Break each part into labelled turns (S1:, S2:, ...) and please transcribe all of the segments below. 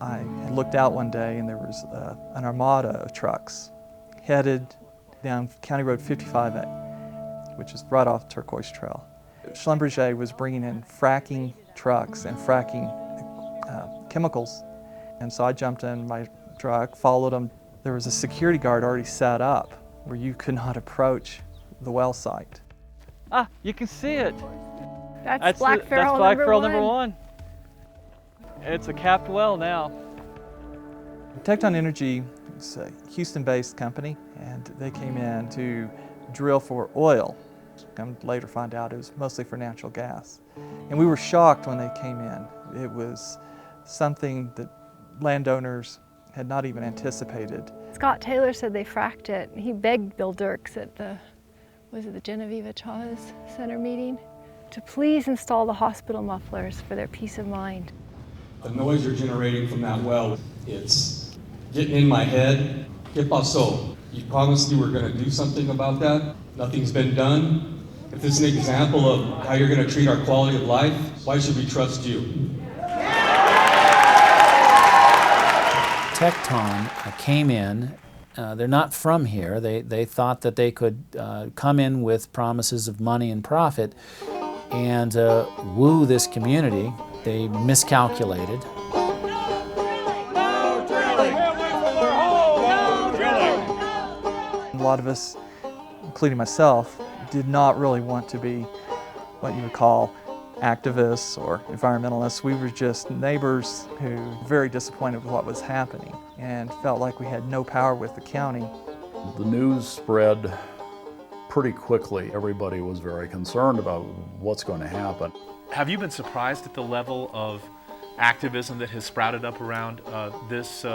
S1: I had looked out one day and there was an armada of trucks headed down County Road 55A, which is right off Turquoise Trail. Schlumberger was bringing in fracking trucks and fracking chemicals. And so I jumped in my truck, followed them. There was a security guard already set up where you could not approach the well site. Ah, you can see it.
S2: That's Black Ferrule number one.
S1: It's a capped well now. Tecton Energy is a Houston-based company, and they came in to drill for oil. Come later find out it was mostly for natural gas. And we were shocked when they came in. It was something that landowners had not even anticipated.
S2: Scott Taylor said they fracked it. He begged Bill Dirks at the Genevieve Chavez Center meeting to please install the hospital mufflers for their peace of mind.
S3: The noise you're generating from that well, it's getting in my head. ¿Qué pasó? You promised you were going to do something about that. Nothing's been done. If this is an example of how you're going to treat our quality of life, why should we trust you?
S4: Tecton came in. They're not from here. They thought that they could come in with promises of money and profit and woo this community. They miscalculated.
S1: A lot of us, including myself, did not really want to be what you would call activists or environmentalists. We were just neighbors who were very disappointed with what was happening and felt like we had no power with the county.
S5: The news spread pretty quickly. Everybody was very concerned about what's going to happen.
S6: Have you been surprised at the level of activism that has sprouted up around this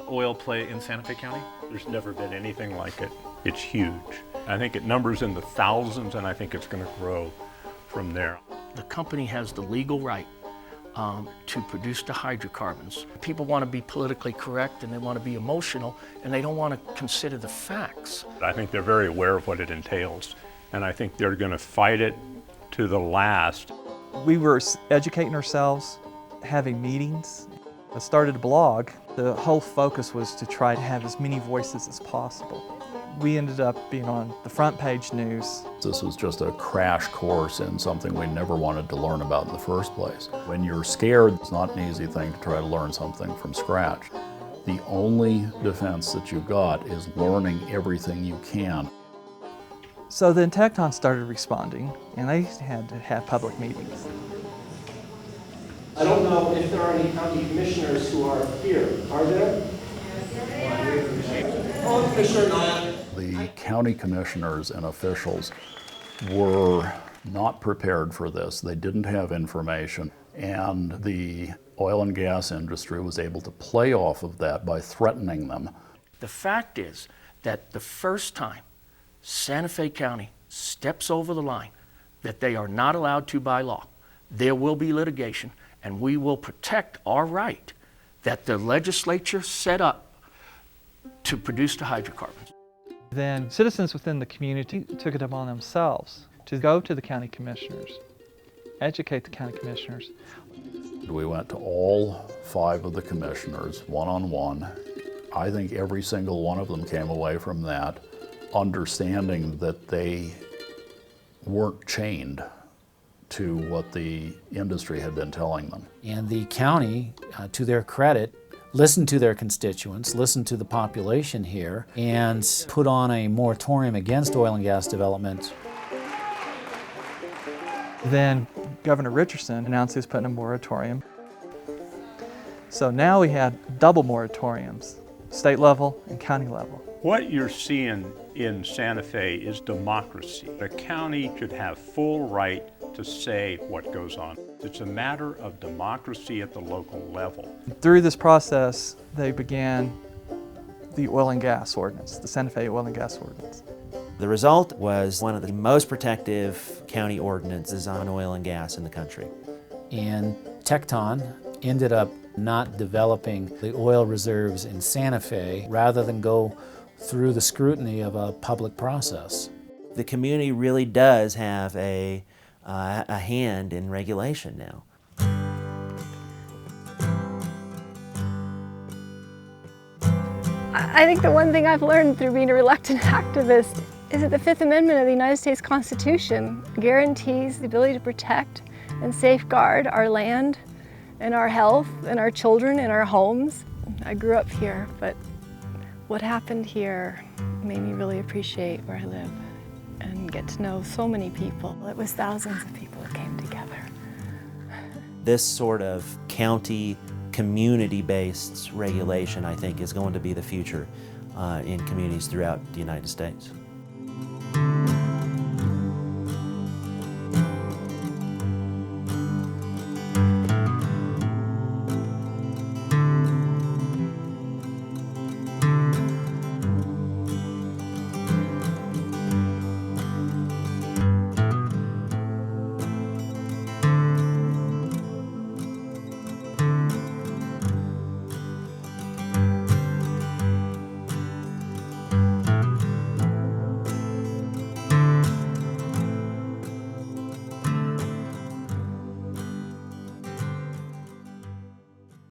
S6: oil play in Santa Fe County?
S7: There's never been anything like it. It's huge. I think it numbers in the thousands, and I think it's going to grow from there.
S8: The company has the legal right to produce the hydrocarbons. People want to be politically correct and they want to be emotional and they don't want to consider the facts.
S7: I think they're very aware of what it entails, and I think they're going to fight it to the last.
S1: We were educating ourselves, having meetings. I started a blog. The whole focus was to try to have as many voices as possible. We ended up being on the front page news.
S5: This was just a crash course in something we never wanted to learn about in the first place. When you're scared, it's not an easy thing to try to learn something from scratch. The only defense that you've got is learning everything you can.
S1: So then Tecton started responding, and they had to have public meetings.
S9: I don't know if there are any county commissioners who are here. Are there? Oh, Commissioner Nye.
S5: The county commissioners and officials were not prepared for this. They didn't have information, and the oil and gas industry was able to play off of that by threatening them.
S8: The fact is that the first time Santa Fe County steps over the line that they are not allowed to by law, there will be litigation, and we will protect our right that the legislature set up to produce the hydrocarbons.
S1: Then citizens within the community took it upon themselves to go to the county commissioners, educate the county commissioners.
S5: We went to all 5 of the commissioners, one-on-one. I think every single one of them came away from that understanding that they weren't chained to what the industry had been telling them.
S4: And the county, to their credit, listened to their constituents, listened to the population here, and put on a moratorium against oil and gas development.
S1: Then Governor Richardson announced he was putting a moratorium. So now we had double moratoriums, state level and county level.
S7: What you're seeing in Santa Fe is democracy. The county should have full right to say what goes on. It's a matter of democracy at the local level.
S1: Through this process, they began the oil and gas ordinance, the Santa Fe oil and gas ordinance.
S10: The result was one of the most protective county ordinances on oil and gas in the country.
S4: And Tecton ended up not developing the oil reserves in Santa Fe rather than go through the scrutiny of a public process.
S10: The community really does have a hand in regulation now.
S2: I think the one thing I've learned through being a reluctant activist is that the Fifth Amendment of the United States Constitution guarantees the ability to protect and safeguard our land and our health and our children and our homes. I grew up here, but what happened here made me really appreciate where I live and get to know so many people. It was thousands of people that came together.
S10: This sort of county community-based regulation, I think, is going to be the future in communities throughout the United States.